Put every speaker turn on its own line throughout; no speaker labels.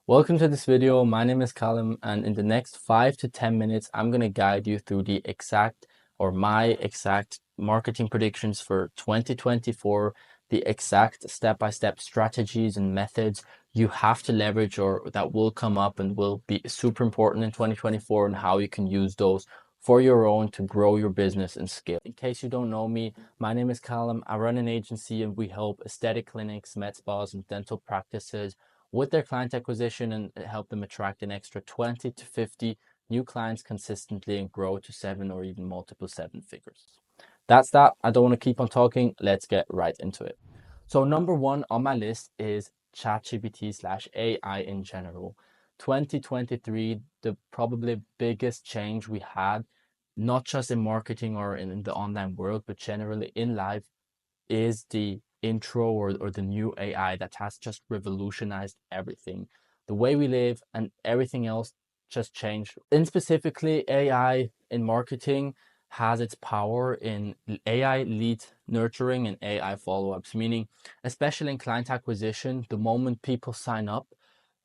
Welcome to this video. My name is Callum, and in the next 5 to 10 minutes, I'm going to guide you through the exact or my exact marketing predictions for 2024, the exact step-by-step strategies and methods you have to leverage or that will come up and will be super important in 2024, and how you can use those for your own to grow your business and scale. In case you don't know me, my name is Callum. I run an agency and we help aesthetic clinics, med spas, and dental practices with their client acquisition and help them attract an extra 20 to 50 new clients consistently and grow to 7 or even multiple 7 figures. That's that. I don't want to keep on talking. Let's get right into it. So number one on my list is ChatGPT/AI in general. 2023, the probably biggest change we had, not just in marketing or in the online world, but generally in life, is the intro or the new AI that has just revolutionized everything. The way we live and everything else just changed. In specifically, AI in marketing has its power in AI lead nurturing and AI follow-ups, meaning especially in client acquisition, the moment people sign up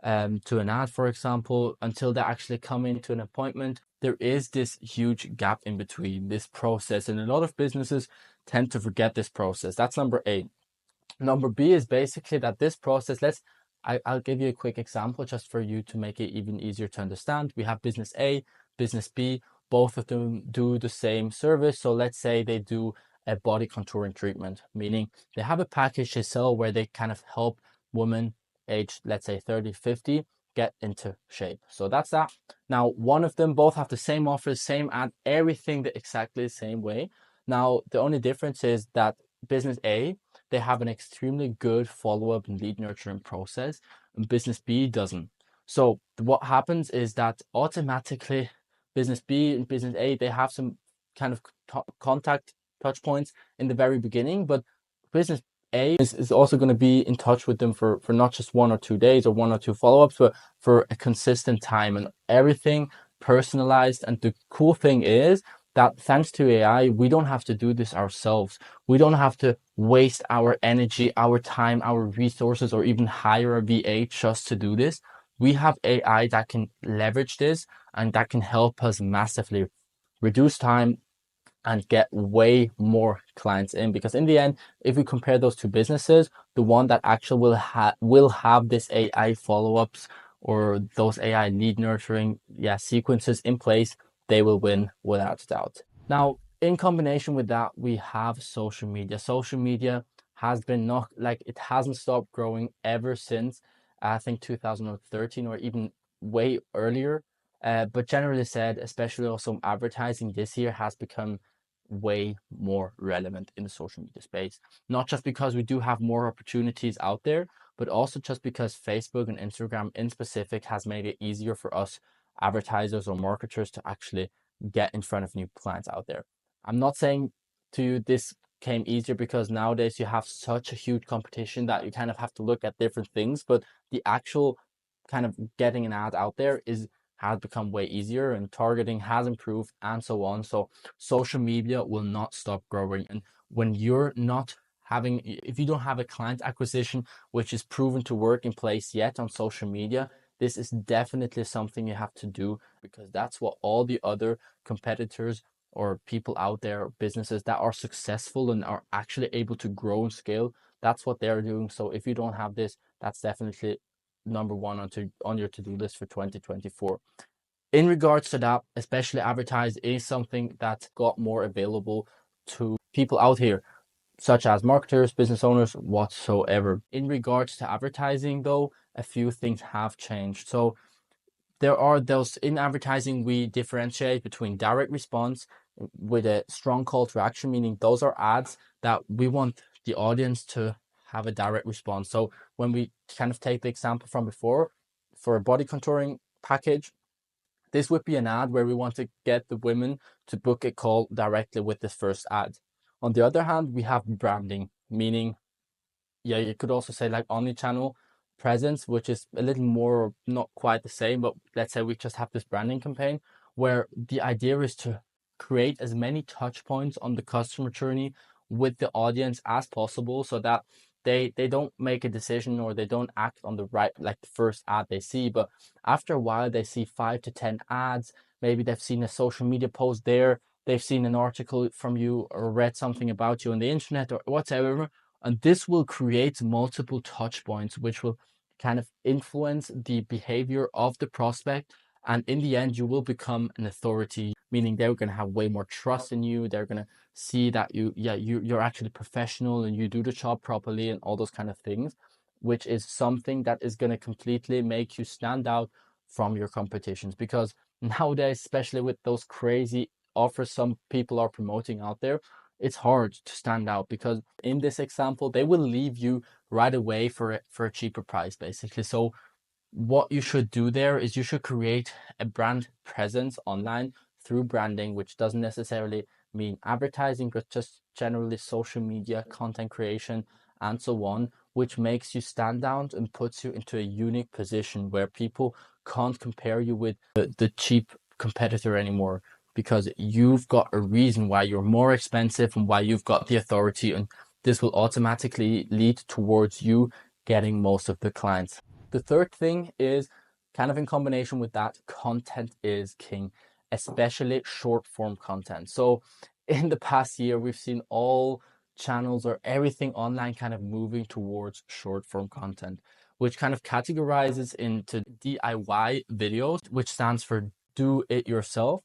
to an ad, for example, until they actually come into an appointment, there is this huge gap in between this process. And a lot of businesses tend to forget this process. That's number A. Number B is basically that this process, I'll give you a quick example just for you to make it even easier to understand. We have business A, business B, both of them do the same service. So let's say they do a body contouring treatment, meaning they have a package they sell where they kind of help women aged, let's say 30, 50, get into shape. So that's that. Now, one of them both have the same offer, same ad, everything the exactly the same way. Now, the only difference is that business A, they have an extremely good follow-up and lead nurturing process, and business B doesn't. So what happens is that automatically business B and business A, they have some kind of contact touch points in the very beginning, but business A is also going to be in touch with them for not just 1 or 2 days or 1 or 2 follow-ups, but for a consistent time, and everything personalized. And the cool thing is that thanks to AI, we don't have to do this ourselves. We don't have to waste our energy, our time, our resources, or even hire a VA just to do this. We have AI that can leverage this and that can help us massively reduce time and get way more clients in. Because in the end, if we compare those two businesses, the one that actually will have this AI follow-ups or those AI lead nurturing sequences in place, they will win without doubt. Now, in combination with that, we have social media. Social media has been not like it hasn't stopped growing ever since I think 2013 or even way earlier. But generally said, especially also advertising this year has become way more relevant in the social media space. Not just because we do have more opportunities out there, but also just because Facebook and Instagram in specific has made it easier for us advertisers or marketers to actually get in front of new clients out there. I'm not saying to you this came easier because nowadays you have such a huge competition that you kind of have to look at different things, but the actual kind of getting an ad out there has become way easier, and targeting has improved and so on. So social media will not stop growing. And when you're not having, if you don't have a client acquisition which is proven to work in place yet on social media, this is definitely something you have to do, because that's what all the other competitors or people out there, businesses that are successful and are actually able to grow and scale, that's what they're doing. So if you don't have this, that's definitely number one on your to-do list for 2024. In regards to that, especially advertise is something that got more available to people out here, such as marketers, business owners, whatsoever. In regards to advertising though, a few things have changed. So there are those in advertising, we differentiate between direct response with a strong call to action, meaning those are ads that we want the audience to have a direct response. So when we kind of take the example from before, for a body contouring package, this would be an ad where we want to get the women to book a call directly with this first ad. On the other hand, we have branding, meaning, you could also say like omni-channel presence, which is a little more, not quite the same, but let's say we just have this branding campaign where the idea is to create as many touch points on the customer journey with the audience as possible, so that they don't make a decision or they don't act on the right, like the first ad they see, but after a while they see 5 to 10 ads. Maybe they've seen a social media post there, they've seen an article from you or read something about you on the internet or whatever, and this will create multiple touch points, which will kind of influence the behavior of the prospect. And in the end, you will become an authority, meaning they're going to have way more trust in you. They're going to see that you're actually professional and you do the job properly and all those kind of things, which is something that is going to completely make you stand out from your competitions. Because nowadays, especially with those crazy offers some people are promoting out there, it's hard to stand out, because in this example they will leave you right away for a cheaper price basically. So what you should do there is you should create a brand presence online through branding, which doesn't necessarily mean advertising, but just generally social media, content creation, and so on, which makes you stand out and puts you into a unique position where people can't compare you with the cheap competitor anymore, because you've got a reason why you're more expensive and why you've got the authority, and this will automatically lead towards you getting most of the clients. The third thing is kind of in combination with that, content is king, especially short form content. So in the past year, we've seen all channels or everything online kind of moving towards short form content, which kind of categorizes into DIY videos, which stands for do it yourself.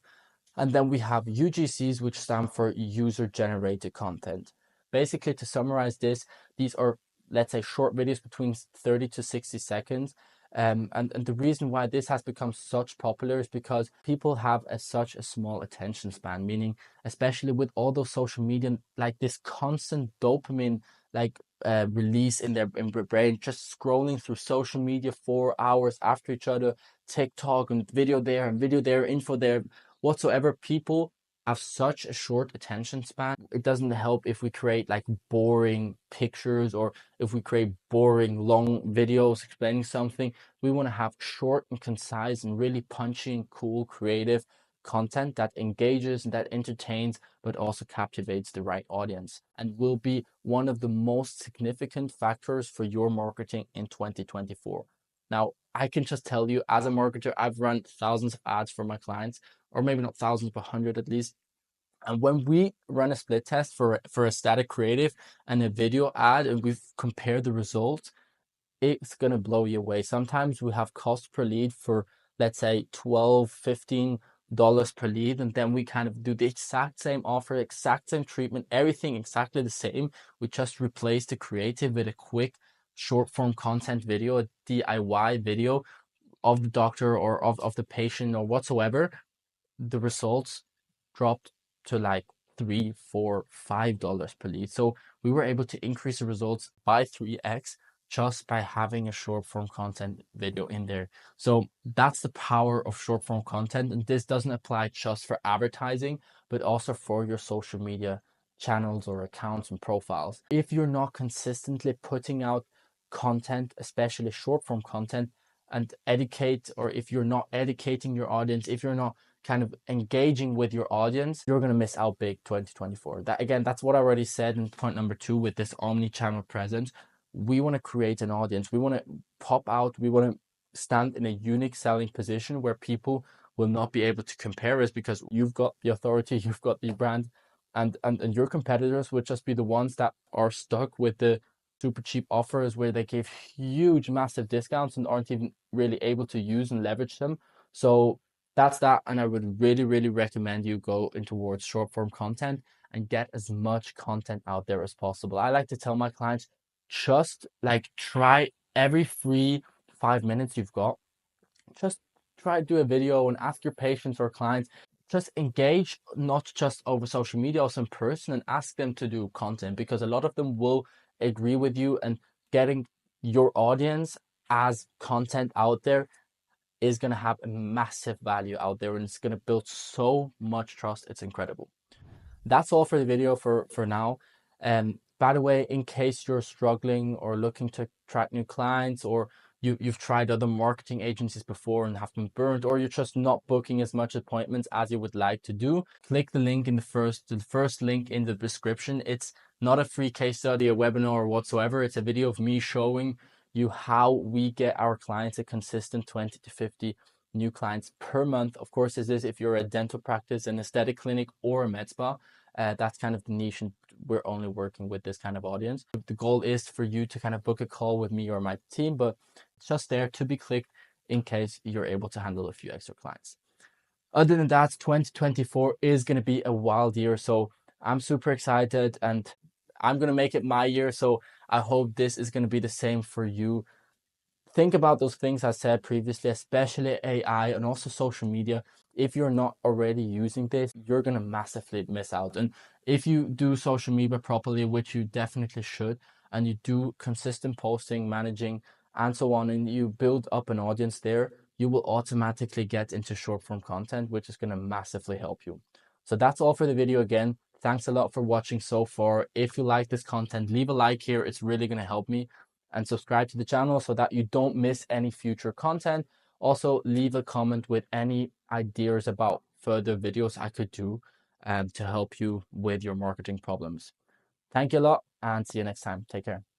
And then we have UGCs, which stand for user generated content. Basically, to summarize this, these are, let's say, short videos between 30 to 60 seconds. And the reason why this has become such popular is because people have such a small attention span, meaning especially with all those social media, like this constant dopamine, like release in their brain, just scrolling through social media 4 hours after each other, TikTok and video there and video there, info there, whatsoever. People have such a short attention span. It doesn't help if we create like boring pictures or if we create boring long videos explaining something. We want to have short and concise and really punchy and cool creative content that engages and that entertains, but also captivates the right audience, and will be one of the most significant factors for your marketing in 2024. Now, I can just tell you, as a marketer, I've run thousands of ads for my clients, or maybe not thousands, but 100 at least. And when we run a split test for a static creative and a video ad, and we've compared the results, it's going to blow you away. Sometimes we have cost per lead for, let's say, $12-15 per lead, and then we kind of do the exact same offer, exact same treatment, everything exactly the same. We just replace the creative with a quick short form content video, a DIY video of the doctor or of the patient or whatsoever. The results dropped to like $3, $4, $5 per lead. So we were able to increase the results by 3x just by having a short form content video in there. So that's the power of short form content. And this doesn't apply just for advertising, but also for your social media channels or accounts and profiles. If you're not consistently putting out content, especially short form content, and educate, or if you're not educating your audience, if you're not kind of engaging with your audience, you're going to miss out big 2024. That, again, that's what I already said in point number 2 with this omni-channel presence. We want to create an audience. We want to pop out. We want to stand in a unique selling position where people will not be able to compare us, because you've got the authority, you've got the brand, and your competitors would just be the ones that are stuck with the super cheap offers where they give huge, massive discounts and aren't even really able to use and leverage them. So that's that. And I would really, really recommend you go in towards short form content and get as much content out there as possible. I like to tell my clients, just like try every free 5 minutes you've got, just try to do a video and ask your patients or clients, just engage not just over social media, also in person, and ask them to do content, because a lot of them will agree with you, and getting your audience as content out there is going to have a massive value out there, and it's going to build so much trust. It's incredible. That's all for the video for now. By the way, in case you're struggling or looking to attract new clients, or you've tried other marketing agencies before and have been burned, or you're just not booking as much appointments as you would like to do, click the link in the first link in the description. It's not a free case study, a webinar or whatsoever. It's a video of me showing you how we get our clients a consistent 20 to 50 new clients per month. Of course, this is if you're a dental practice, an aesthetic clinic, or a med spa. That's kind of the niche, and we're only working with this kind of audience. The goal is for you to kind of book a call with me or my team, but it's just there to be clicked in case you're able to handle a few extra clients. Other than that, 2024 is going to be a wild year. So I'm super excited and I'm going to make it my year. So I hope this is going to be the same for you. Think about those things I said previously, especially AI and also social media. If you're not already using this, you're going to massively miss out. And if you do social media properly, which you definitely should, and you do consistent posting, managing, and so on, and you build up an audience there, you will automatically get into short form content, which is going to massively help you. So that's all for the video. Again, thanks a lot for watching so far. If you like this content, leave a like here. It's really going to help me, and subscribe to the channel so that you don't miss any future content. Also, leave a comment with any ideas about further videos I could do to help you with your marketing problems. Thank you a lot and see you next time. Take care.